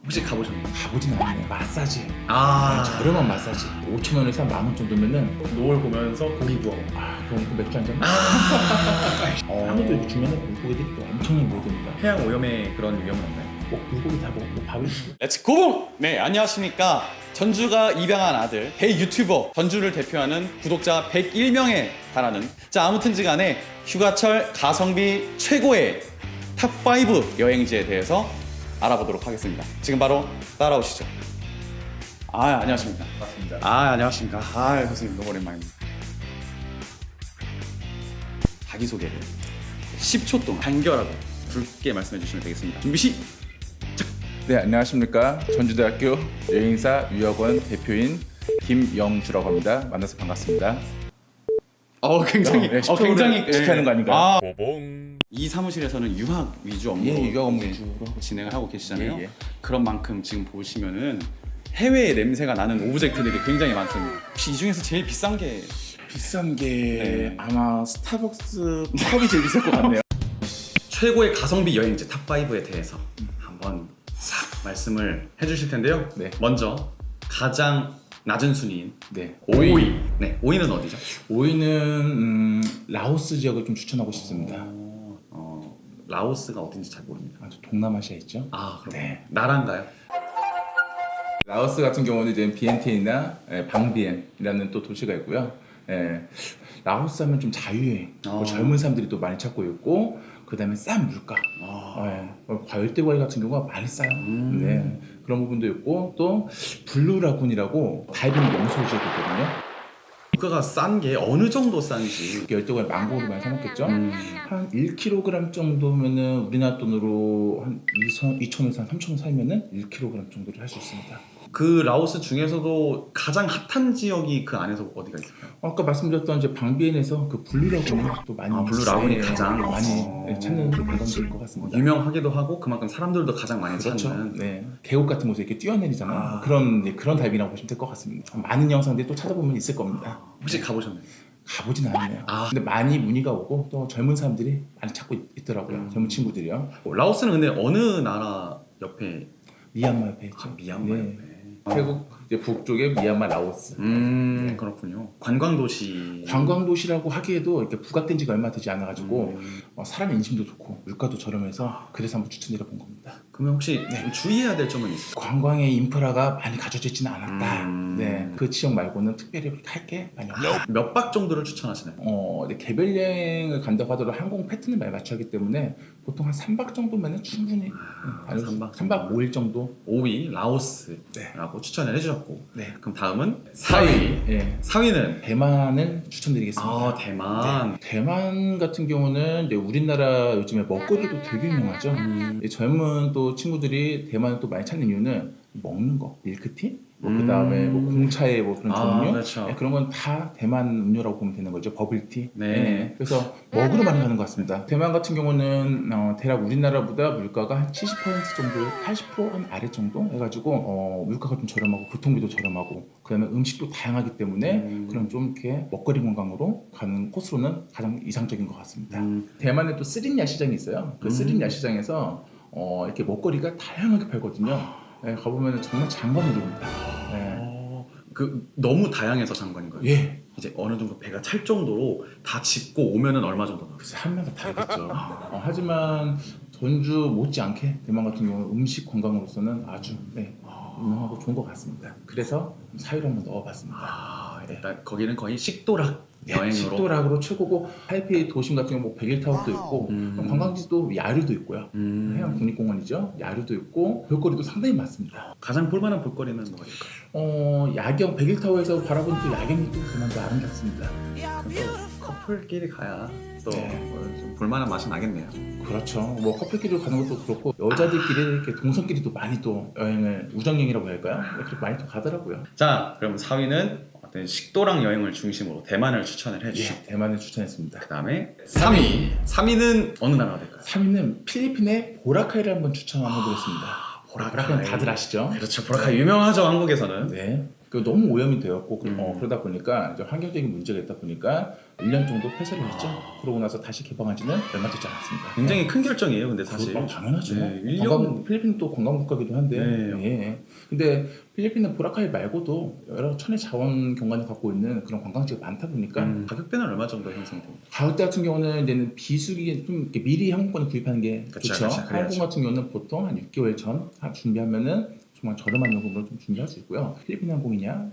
혹시 가보셨나요? 가보진 않았네요. 마사지. 아, 저렴한 마사지. 5천 원에서 10,000원 정도면은 노을 보면서 고기 구워. 그럼 그 맥주 한 잔. 어. 한국도 이렇게 주면은 물고기들이 또 엄청나게 모여듭니다. 해양 오염에 그런 위험은 없나요? 물고기 다 먹고 밥을 렛츠 고봉! 네, 안녕하십니까. 전주가 입양한 아들 대유튜버 전주를 대표하는 구독자 101명에 달하는 아무튼지간에 휴가철 가성비 최고의 탑5 여행지에 대해서 알아보도록 하겠습니다. 지금 바로 따라오시죠. 안녕하십니까. 맞습니다. 안녕하십니까. 선생님 너무 오랜만입니다. 자기소개를 10초 동안 간결하고 굵게 말씀해 주시면 되겠습니다. 준비 시작! 네, 안녕하십니까. 전주대학교 여행사 유학원 대표인 김영주라고 합니다. 만나서 반갑습니다. 굉장히 굉장히 지켜하는 거 아닌가요? 이 사무실에서는 유학 위주 업무 유학 업무 위주로 진행을 하고 계시잖아요. 예. 그런 만큼 지금 보시면은 해외 냄새가 나는 오브젝트들이 굉장히 많습니다. 혹시 이 중에서 제일 비싼 게 비싼 게 아마 스타벅스 컵이 제일 비쌀 것 같네요. 최고의 가성비 여행지 탑5에 대해서 한번 싹 말씀을 해주실 텐데요. 네. 먼저 가장 낮은 순위인 네, 5위. 네, 5위는 어디죠? 5위는 라오스 지역을 좀 추천하고 싶습니다. 라오스가 어딘지 잘 모릅니다. 동남아시아 있죠? 그럼 네. 나라인가요? 라오스 같은 경우는 이제 비엔티나 방비엔이라는 또 도시가 있고요. 라오스 하면 좀 자유여행, 젊은 사람들이 또 많이 찾고 있고, 그 다음에 싼 물가, 열대과일 같은 경우가 많이 싸요. 네, 그런 부분도 있고, 또 블루라군이라고 다이빙 명소 지역이 있거든요. 물가가 싼 게 어느 정도 싼지. 열대과일 망고를 많이 사 먹겠죠. 한 1kg 정도면은 우리나라 돈으로 한 2,000원에서 한 3,000원 사면은 1kg 정도를 할 수 있습니다. 그 라오스 중에서도 가장 핫한 지역이 그 안에서 어디가 있을까요? 아까 말씀드렸던 이제 방비엔에서 그 블루라군이 또 많이 블루라군이 가장 많이 찾는 관광지일 것 같습니다. 유명하기도 하고 그만큼 사람들도 가장 많이 그렇죠. 찾는. 네, 계곡 같은 곳에 이렇게 뛰어내리잖아요. 그런 다이빙이라고 보시면 될 것 같습니다. 많은 영상들이 또 찾아보면 있을 겁니다. 혹시 가보셨나요? 가보진 않았네요. 근데 많이 문의가 오고 또 젊은 사람들이 많이 찾고 있더라고요. 젊은 친구들이요. 라오스는 근데 어느 나라 옆에? 미얀마 옆에 있죠. 미얀마 네. 옆에. 태국 이제 북쪽에 미얀마, 라오스. 그렇군요. 관광 도시. 관광 도시라고 하기에도 이렇게 부각된 지가 얼마 되지 않아가지고 사람 인심도 좋고 물가도 저렴해서 그래서 한번 추천드려 본 겁니다. 그러면 혹시 좀 주의해야 될 점은 있을까요? 관광의 인프라가 많이 갖춰져 있지는 않았다. 네, 그 지역 말고는 특별히 할 게 많이 없다. 몇 박 정도를 추천하시나요? 근데 개별 여행을 간다고 하더라도 항공 패턴을 많이 맞춰야 하기 때문에 보통 한 3박 정도면 충분히 3박 5일 정도. 5위 라오스라고 추천을 해주셨고. 네. 그럼 다음은 4위. 네. 4위는 대만을 추천드리겠습니다. 대만. 네. 대만 같은 경우는 이제 우리나라 요즘에 먹거리도 되게 유명하죠. 젊은 또 친구들이 대만을 또 많이 찾는 이유는 먹는 거, 밀크티, 그 다음에 공차에 그런 종류, 그렇죠. 그런 건 다 대만 음료라고 보면 되는 거죠. 버블티. 네. 그래서 먹으러 많이 가는 것 같습니다. 대만 같은 경우는 대략 우리나라보다 물가가 한 70% 정도, 80%한 아래 정도 해가지고 물가가 좀 저렴하고 교통비도 저렴하고 그다음에 음식도 다양하기 때문에 그런 좀 이렇게 먹거리 관광으로 가는 코스로는 가장 이상적인 것 같습니다. 대만에 또 쓰린 야시장이 있어요. 그 쓰린 야시장에서 이렇게 먹거리가 다양하게 팔거든요. 네, 가보면 정말 장관으로입니다. 너무 다양해서 장관인 거예요. 예. 이제 어느 정도 배가 찰 정도로 다 짚고 오면은 얼마 정도 나요? 글쎄 한 명도 다르겠죠. 하지만 전주 못지않게 대만 같은 경우는 음식 관광으로서는 아주 유명하고 좋은 것 같습니다. 그래서 4위로 한번 넣어봤습니다. 일단 거기는 거의 식도락 여행으로. 식도락으로 최고고 타이페이 도심 같은 경우 백일타워도 있고 관광지도 야류도 있고요. 해양 국립공원이죠. 야류도 있고 볼거리도 상당히 많습니다. 가장 볼만한 볼거리는 뭐가 있을까요? 야경 백일타워에서 바라보는 또 야경이 또 대만도 아름답습니다. 커플끼리 가야 또 좀 볼만한 맛이 나겠네요. 그렇죠. 뭐 커플끼리 가는 것도 그렇고 여자들끼리 이렇게 동성끼리 도 많이 또 여행을 우정여행이라고 할까요? 그렇게 많이 또 가더라고요. 자, 그럼 4위는 어떤 식도락 여행을 중심으로 대만을 추천을 해주셨고, 대만을 추천했습니다. 그 다음에 3위는 어느 나라가 될까요? 3위는 필리핀의 보라카이를 한번 추천해드렸습니다. 보라카이는 다들 아시죠? 그렇죠. 보라카이 유명하죠, 한국에서는. 네. 너무 오염이 되었고 음. 그러다 보니까 이제 환경적인 문제가 있다 보니까 1년 정도 폐쇄를 했죠. 그러고 나서 다시 개방한 지는 얼마 되지 않았습니다. 굉장히 큰 결정이에요. 근데 사실. 당연하죠. 네, 1년 필리핀은 또 관광국가기도 한데. 네. 예. 근데 필리핀은 보라카이 말고도 여러 천혜 자원 경관을 갖고 있는 그런 관광지가 많다 보니까 가격대는 얼마 정도 형성됩니까? 가격대 같은 경우는 이제는 비수기 좀 이렇게 미리 항공권을 구입하는 게 그쵸, 좋죠. 그쵸, 그래야죠. 항공 같은 경우는 보통 한 6개월 전 준비하면은 정말 저렴한 요금으로 좀 준비할 수 있고요. 필리핀 항공이냐,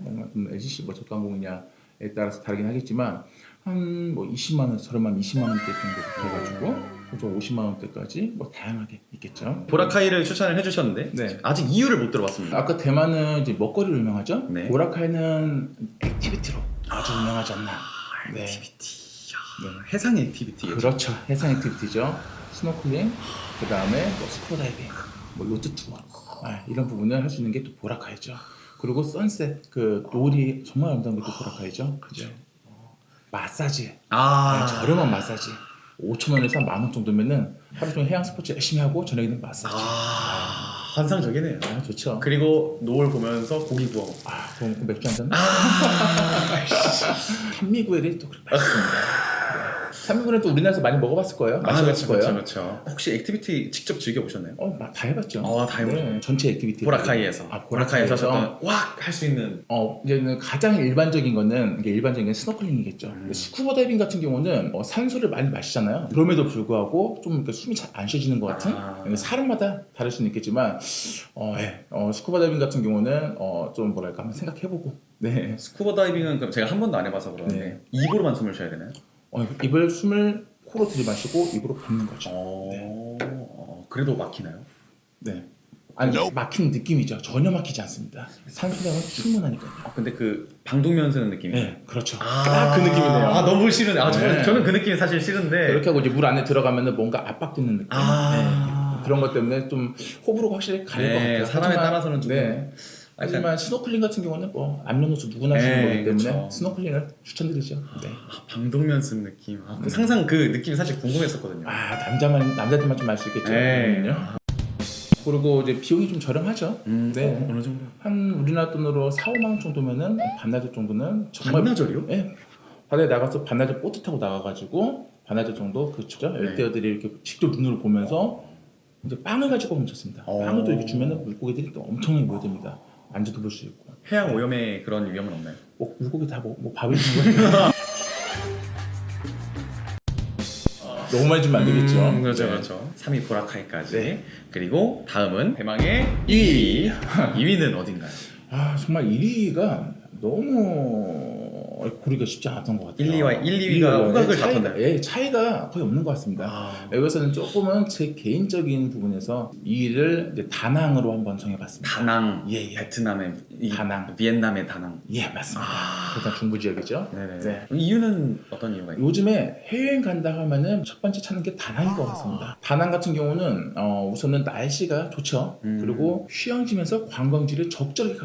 LCC 뭐 저가항공이냐에 따라서 다르긴 하겠지만 한 뭐 20만 원, 저렴한 20만 원대 정도 해가지고 좀 50만 원대까지 뭐 다양하게 있겠죠. 보라카이를 추천을 해주셨는데 네. 아직 이유를 못 들어봤습니다. 아까 대만은 이제 먹거리로 유명하죠. 네. 보라카이는 액티비티로 아주 유명하지 않나. 네. 액티비티. 해상 액티비티. 그렇죠. 해상 액티비티죠. 스노클링, 그 다음에 뭐 스쿠버 다이빙, 뭐 요트 투어 이런 부분을 할 수 있는 게 또 보라카이죠. 그리고 선셋 그 노을이 정말 아름다운 게 또 보라카이죠. 그렇죠. 마사지, 네, 저렴한 마사지. 5천 원에서 10,000원 정도면은 하루 종일 해양 스포츠 열심히 하고 저녁에는 마사지. 환상적이네요. 좋죠. 그리고 노을 보면서 고기 구워 먹고. 그럼 맥주 한 잔. 산미구이를 또 그렇게 맛있습니다. 산미구이는 또 우리나라에서 많이 먹어봤을 거예요. 마셔봤을 거예요. 그렇죠. 혹시 액티비티 직접 즐겨보셨나요? 다 해봤죠. 다 해보셨죠. 전체 액티비티. 보라카이에서. 보라카이에서 하셨던 할 수 있는. 이제는 가장 일반적인 거는 이게 일반적인 건 스노클링이겠죠. 스쿠버 다이빙 같은 경우는 산소를 많이 마시잖아요. 그럼에도 불구하고 좀 이렇게 숨이 잘 안 쉬어지는 것 같은. 사람마다 다를 수는 있겠지만, 스쿠버 다이빙 같은 경우는 좀 뭐랄까 한번 생각해보고. 네. 스쿠버 다이빙은 그럼 제가 한 번도 안 해봐서 그러는데 네. 입으로만 숨을 쉬어야 되나요? 입을 숨을 코로 들이마시고 입으로 뱉는 거죠. 그래도 막히나요? 네. 아니 막힌 느낌이죠. 전혀 막히지 않습니다. 산소량은 충분하니까요. 근데 그 방독면 쓰는 느낌이. 네, 그렇죠. 딱 그 느낌이네요. 너무 싫은데. 네. 저는 그 느낌이 사실 싫은데. 그렇게 하고 이제 물 안에 들어가면은 뭔가 압박되는 느낌. 네. 그런 것 때문에 좀 호불호가 확실히 갈릴 것 같아요. 사람에 따라서는 좀. 네. 하지만 스노클링 같은 경우는 뭐 남녀노소 누구나 하시는 거기 때문에 그쵸. 스노클링을 추천드리죠. 네. 방독면 쓴 느낌. 항상 그 느낌이 사실 궁금했었거든요. 남자들만 좀 알 수 있겠죠. 그리고 이제 비용이 좀 저렴하죠. 네. 어느 정도? 한 우리나라 돈으로 4-5만 원 정도면은 반나절 정도는 정말 반나절이요? 네. 바다에 나가서 반나절 보트 타고 나가가지고 반나절 정도 그렇죠. 열대어들이 이렇게 직접 눈으로 보면서 이제 빵을 가지고 훔쳤습니다. 빵을 또 이렇게 주면은 물고기들이 또 엄청나게 모여듭니다. 앉아도 볼 수 있고. 해양 오염에 그런 위험은 없나요? 물고기 다 뭐 밥을 주는 거예요. 너무 많이 주면 안 되겠죠. 그렇죠, 네. 그렇죠. 3위 보라카이까지. 그리고 다음은 대망의 2위. 2위는 어딘가요? 정말 1위가 너무 고르기가 쉽지 않았던 것 같아요. 2위가 호각을 다퉜나요? 차이가 거의 없는 것 같습니다. 여기서는 조금은 제 개인적인 부분에서 2위를 이제 다낭으로 한번 정해봤습니다. 다낭, 베트남의 다낭, 비엔남의 다낭. 예, 맞습니다. 일단 중부 지역이죠. 네네. 이유는 어떤 이유가 있나요? 요즘에 해외여행 간다 하면은 첫 번째 찾는 게 다낭인 것 같습니다. 다낭 같은 경우는 우선은 날씨가 좋죠. 그리고 휴양지면서 관광지를 적절하게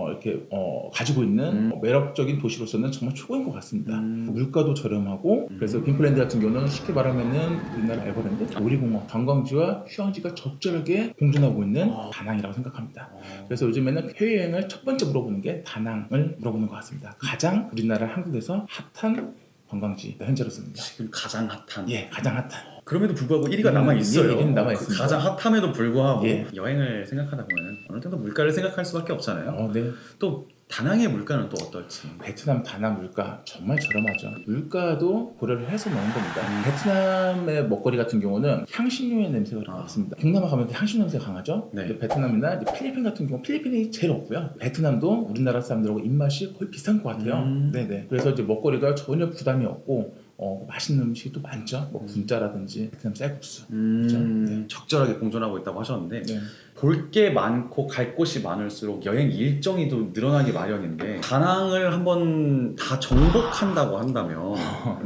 이렇게 가지고 있는 매력적인 도시로서는 정말 최고인 것 같습니다. 물가도 저렴하고 그래서 빈플랜드 같은 경우는 쉽게 말하면은 우리나라 에버랜드, 놀이공원, 관광지와 휴양지가 적절하게 공존하고 있는 다낭이라고 생각합니다. 그래서 요즘에는 해외여행을 첫 번째 물어보는 게 다낭을 물어보는 것 같습니다. 가장 우리나라 한국에서 핫한 관광지 현재로서입니다. 지금 가장 핫한. 가장 핫한. 그럼에도 불구하고 1위가 남아 있어요. 1위는 남아 있습니다. 가장 핫함에도 불구하고 여행을 생각하다 보면 어느 정도 물가를 생각할 수밖에 없잖아요. 네. 또 다낭의 물가는 또 어떨지. 베트남 다낭 물가 정말 저렴하죠. 물가도 고려를 해서 먹는 겁니다. 베트남의 먹거리 같은 경우는 향신료의 냄새가 없습니다. 동남아 가면 향신료 냄새가 강하죠. 네. 베트남이나 이제 필리핀 같은 경우 필리핀이 제일 없고요. 베트남도 우리나라 사람들하고 입맛이 거의 비슷한 것 같아요. 네네. 그래서 이제 먹거리가 전혀 부담이 없고 맛있는 음식이 또 많죠. 뭐 분짜라든지 베트남 쌀국수. 그렇죠? 적절하게 공존하고 있다고 하셨는데 네. 볼 게 많고 갈 곳이 많을수록 여행 일정이 또 늘어나기 마련인데 다낭을 한번 다 정복한다고 한다면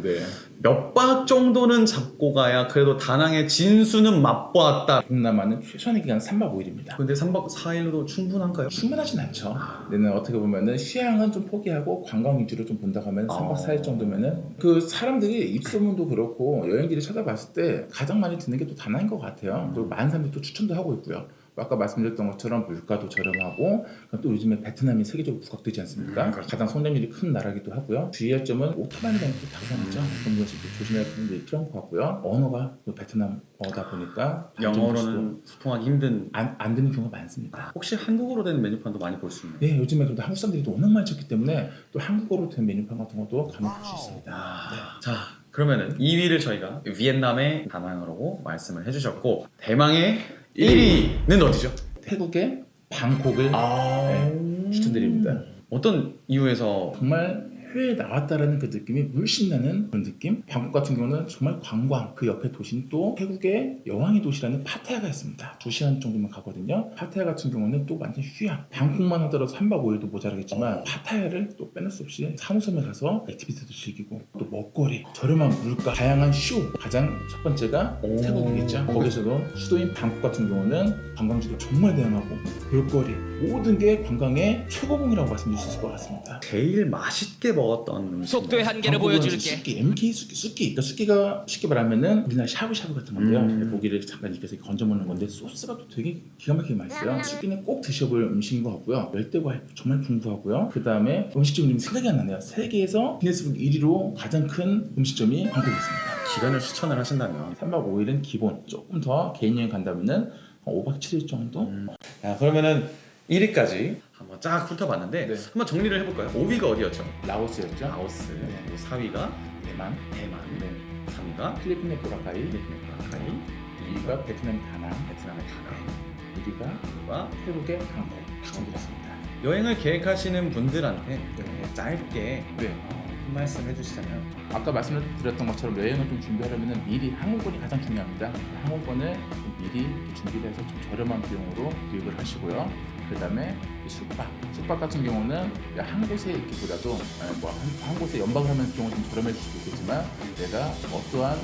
네. 몇 박 정도는 잡고 가야 그래도 다낭의 진수는 맛보았다. 동남아는 최소한의 기간 3박 5일입니다. 근데 3박 4일로도 충분한가요? 충분하진 않죠. 근데 어떻게 보면은 휴양은 좀 포기하고 관광 위주로 좀 본다고 하면 3박 4일 정도면은 그 사람들이 입소문도 그렇고 여행지를 찾아봤을 때 가장 많이 듣는 게 또 다낭인 것 같아요. 그리고 많은 사람들이 또 추천도 하고 있고요. 아까 말씀드렸던 것처럼 물가도 저렴하고 또 요즘에 베트남이 세계적으로 부각되지 않습니까? 그렇죠. 가장 성장률이 큰 나라기도 하고요. 주의할 점은 오토바이에 대한 또 다르잖죠. 그런 것을 또 조심해야 되는 필요한 것 같고요. 언어가 또 베트남어다 보니까 영어로는 소통하기 힘든. 안 되는 경우가 많습니다. 혹시 한국어로 된 메뉴판도 많이 볼 수 있나요? 네, 요즘에 그래도 한국 사람들이 또 워낙 많이 찾기 때문에 또 한국어로 된 메뉴판 같은 것도 간혹 볼 수 있습니다. 자, 그러면은 2위를 저희가 비엔남의 다낭으로 말씀을 해주셨고, 대망의 1위는 어디죠? 태국의 방콕을 추천드립니다. 어떤 이유에서? 정말 해외에 나왔다라는 그 느낌이 물씬 나는 그런 느낌. 방콕 같은 경우는 정말 관광, 그 옆에 도시는 또 태국의 여왕의 도시라는 파타야가 있습니다. 2시간 정도만 가거든요. 파타야 같은 경우는 또 완전 휴양. 방콕만 하더라도 3박 5일도 모자라겠지만 파타야를 또 빼놓을 수 없이 산호섬에 가서 액티비티도 즐기고 또 먹거리, 저렴한 물가, 다양한 쇼. 가장 첫 번째가 태국이겠죠. 거기서도 수도인 방콕 같은 경우는 관광지도 정말 다양하고 볼거리, 모든 게 관광의 최고봉이라고 말씀드릴 수 있을 것 같습니다. 제일 맛있게 먹었던 음식. 속도의 한계를 방콕은 보여줄게. 쑥기, MK 쑥기. 그러니까 쑥기가 쉽게 말하면은 우리나라 샤브샤브 같은 건데요. 고기를 잠깐 익혀서 건져 먹는 건데 소스가 또 되게 기가 막히게 맛있어요. 쑥기는 꼭 드셔볼 음식인 것 같고요. 열대과일 정말 풍부하고요. 그 다음에 음식점이 좀 생각이 안 나네요. 세계에서 기네스북 1위로 가장 큰 음식점이 방콕에 있습니다. 기간을 추천을 하신다면. 3박 5일은 기본. 조금 더 개인 여행 간다면은 5박 7일 정도. 자, 그러면은 1위까지 한번 쫙 훑어봤는데, 네. 한번 정리를 해볼까요? 5위가 어디였죠? 라오스였죠. 라오스, 네. 그리고 4위가 대만. 대만, 네. 3위가 필리핀의 보라카이. 필리핀의 2위가 베트남 다낭. 베트남의 다낭, 1위가 그리고 태국의 방콕. 추천드렸습니다. 여행을 계획하시는 분들한테 짧게 네. 한 말씀 해주시자면. 아까 말씀드렸던 것처럼 여행을 좀 준비하려면 미리 항공권이 가장 중요합니다. 항공권을 좀 미리 준비를 해서 좀 저렴한 비용으로 구입을 하시고요. 그 다음에 숙박 같은 경우는 한 곳에 있기보다도 한 곳에 연박을 하면 비용이 좀 저렴해질 수도 있겠지만 내가 어떠한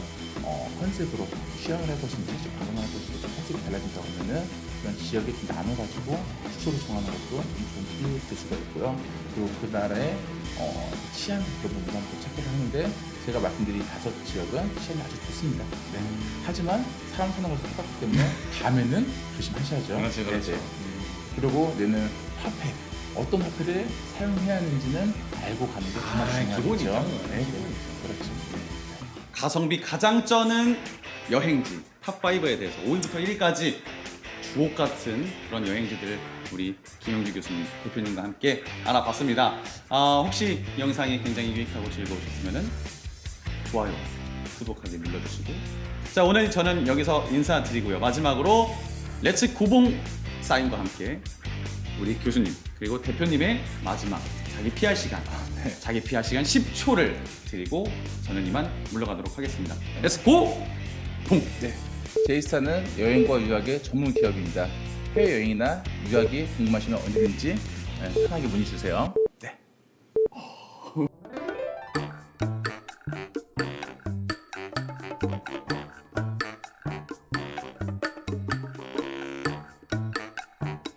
컨셉으로 휴양을 할 것인지 관광을 할 것인지 컨셉이 달라진다고 하면은 그런 지역에 좀 나눠가지고 숙소를 정하는 것도 좀 좋은 팁이 될 수가 있고요. 그리고 그 나라의 치안 그 부분을 한번 체크를 하는데 제가 말씀드린 5지역은 치안이 아주 좋습니다. 네. 하지만 사람 사는 것은 똑같기 때문에 밤에는 조심하셔야죠. 그렇죠. 그리고 내는 화폐, 어떤 화폐를 사용해야 하는지는 알고 가는 게 정말 중요하죠. 기본이죠. 네, 그렇죠. 가성비 가장 쩌는 여행지 탑5에 대해서 5위부터 1위까지 주옥 같은 그런 여행지들을 우리 김영주 교수님, 대표님과 함께 알아봤습니다. 혹시 이 영상이 굉장히 유익하고 즐거우셨으면 좋아요, 구독하기 눌러주시고, 자, 오늘 저는 여기서 인사드리고요. 마지막으로 렛츠 고봉 사인과 함께 우리 교수님 그리고 대표님의 마지막 자기 PR 시간, 자기 PR 시간 10초를 드리고 저는 이만 물러가도록 하겠습니다. 렛츠 고! 봉! 네. 제이스타는 여행과 유학의 전문 기업입니다. 해외여행이나 유학이 궁금하시면 언제든지 편하게 문의 주세요.